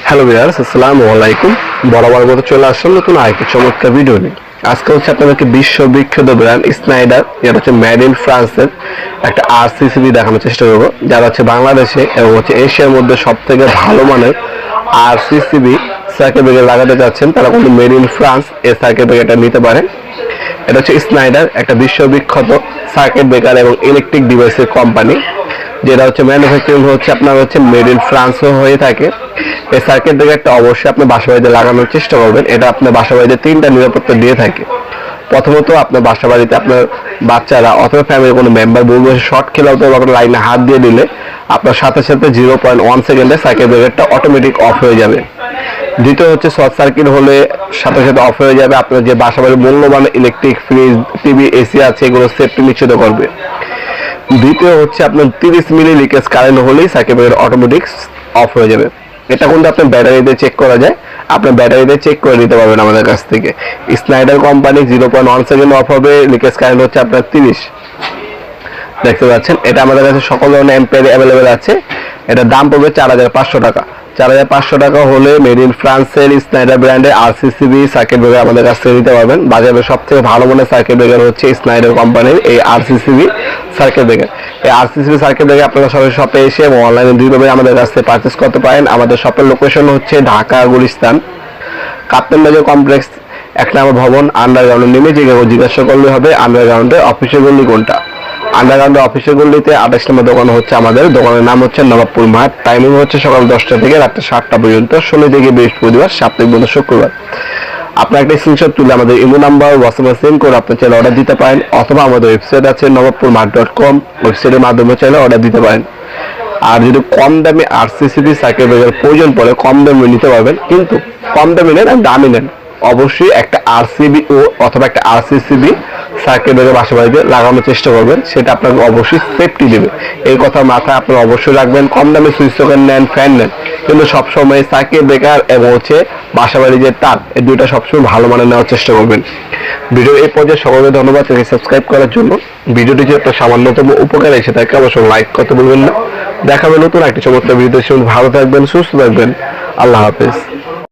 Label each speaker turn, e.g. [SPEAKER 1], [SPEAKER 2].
[SPEAKER 1] Hello viewers, আসসালামু আলাইকুম। বরাবর মতো চলে আসলাম নতুন আরেকটি চমৎকার ভিডিও নিয়ে। আজকে হচ্ছে আপনাদেরকে বিশ্ববিখ্যাত ব্র্যান্ড স্নাইডার, যেটা হচ্ছে মেড ইন ফ্রান্সের একটা আরসিসিবি দেখানোর চেষ্টা করবো, যারা হচ্ছে বাংলাদেশে এবং হচ্ছে এশিয়ার মধ্যে সব থেকে ভালো মানের আরসিসিবি সার্কিট ব্রেকার লাগাতে চাচ্ছেন, তারা কিন্তু মেড ইন ফ্রান্স এই সার্কিট ব্রেকারটা নিতে পারেন। এটা হচ্ছে স্নাইডার, একটা বিশ্ববিখ্যাত সার্কিট ব্রেকার এবং ইলেকট্রিক ডিভাইসের কোম্পানি, যেটা হচ্ছে ম্যানুফ্যাকচারিং হচ্ছে আপনার হচ্ছে মেড ইন ফ্রান্সও হয়ে থাকে। এই সার্কিট ব্রেকারটা অবশ্যই আপনি বাসা বাড়িতে লাগানোর চেষ্টা করবেন। এটা আপনার বাসা বাড়িতে 3টা নিরাপত্তা দিয়ে থাকে। প্রথমত, আপনার বাসা বাড়িতে আপনার বাচ্চারা অথবা ফ্যামিলির কোনো মেম্বার বলবো শর্ট খেলেও তো আপনার লাইনে হাত দিয়ে দিলে আপনার সাথে সাথে 0.1 সেকেন্ডে সার্কিট ব্রেকারটা অটোমেটিক অফ হয়ে যাবে। দ্বিতীয় হচ্ছে শর্ট সার্কিট হলে সাথে সাথে অফ হয়ে যাবে। আপনার যে বাসা বাড়ির মূল্যবান ইলেকট্রিক, ফ্রিজ, টিভি, এসি আছে, এগুলো সেফটি নিশ্চিত করবে। দ্বিতীয় হচ্ছে আপনার 30 মিলি লিকেজ কারেন্ট হলেই সার্কিট ব্রেকার অটোমেটিক অফ হয়ে যাবে। এটা কিন্তু আপনার ব্যাটারিতে চেক করা যায়, আপনার ব্যাটারিতে চেক করে নিতে পারবেন আমাদের কাছ থেকে। স্নাইডার কোম্পানি 0.1 সেকেন্ড অফ হবে, লিকেজ কারেন্ট হচ্ছে আপনার 30। দেখতে পাচ্ছেন, এটা আমাদের কাছে সকল ধরনের অ্যাম্পিয়ার অ্যাভেলেবেল আছে। এটার দাম পড়বে 4500 টাকা। 4500 টাকা হলে মেড ইন ফ্রান্সের স্নাইডার ব্র্যান্ডের আরসিসিবি সার্কিট ব্রেকার আমাদের কাছ থেকে নিতে পারবেন। বাজারের সবথেকে ভালো মানের সার্কিট ব্রেকার হচ্ছে স্নাইডার কোম্পানির এই আরসিসিবি সার্কিট ব্রেকার। এই আরসিসিবি সার্কিট ব্রেকার আপনারা সরাসরি শপে এসে এবং অনলাইনে দুইভাবে আমাদের কাছ থেকে পারচেস করতে পারেন। আমাদের শপের লোকেশন হচ্ছে ঢাকা গুলিস্তান কাপ্তান বাজার কমপ্লেক্স 1 নম্বর ভবন, আন্ডারগ্রাউন্ডে নেমে জিজ্ঞাসা করলে হবে আন্ডারগ্রাউন্ডে অফিসের গল্লি কোনটা। আন্ডারগ্রাউন্ডে অফিসের গল্লিতে 28 নম্বর দোকান হচ্ছে আমাদের। দোকানের নাম হচ্ছে নবাবপুর মাঠ। টাইমিং হচ্ছে সকাল 10টা থেকে রাত 7টা পর্যন্ত, শনি থেকে বৃহস্পতিবার, সাপ্তাহিক বন্ধ শুক্রবার। আপনার একটা স্ক্রিনশট তুলে আমাদের ইমো নাম্বার হোয়াটসঅ্যাপে সেন্ড করে আপনি চাইলে অর্ডার দিতে পারেন, অথবা আমাদের ওয়েবসাইট আছে nawabpurmat.com, ওয়েবসাইটের মাধ্যমে চাইলে অর্ডার দিতে পারেন। আর যদি কম দামে আরসিসিবি সার্কিট ব্রেকার প্রয়োজন পড়ে, কম দামে নিতে পারবেন, কিন্তু কম দামে নেন আর দামি নেন, অবশ্যই একটা আরসিবি ও অথবা একটা আরসিসিবি সার্কিট ব্রেকার বাসা বাড়িতে লাগানোর চেষ্টা করবেন। সেটা আপনাকে অবশ্যই সেফটি দেবে, এই কথা মাথায় আপনারা অবশ্যই রাখবেন। কম দামে সুইচ সকেট নেন, ফ্যান নেন, কিন্তু সবসময় সার্কিট ব্রেকার এবং হচ্ছে বাসা বাড়ি যে তার, এই দুইটা সবসময় ভালো মানের নেওয়ার চেষ্টা করবেন। ভিডিও এই পর্যায়ে সকলকে ধন্যবাদ সাবস্ক্রাইব করার জন্য। ভিডিওটি যদি আপনার সামান্যতম উপকার এসে থাকে অবশ্যই লাইক করতে ভুলবেন না। দেখাবে নতুন একটি চমৎকার ভিডিও। ভালো থাকবেন, সুস্থ থাকবেন, আল্লাহ হাফেজ।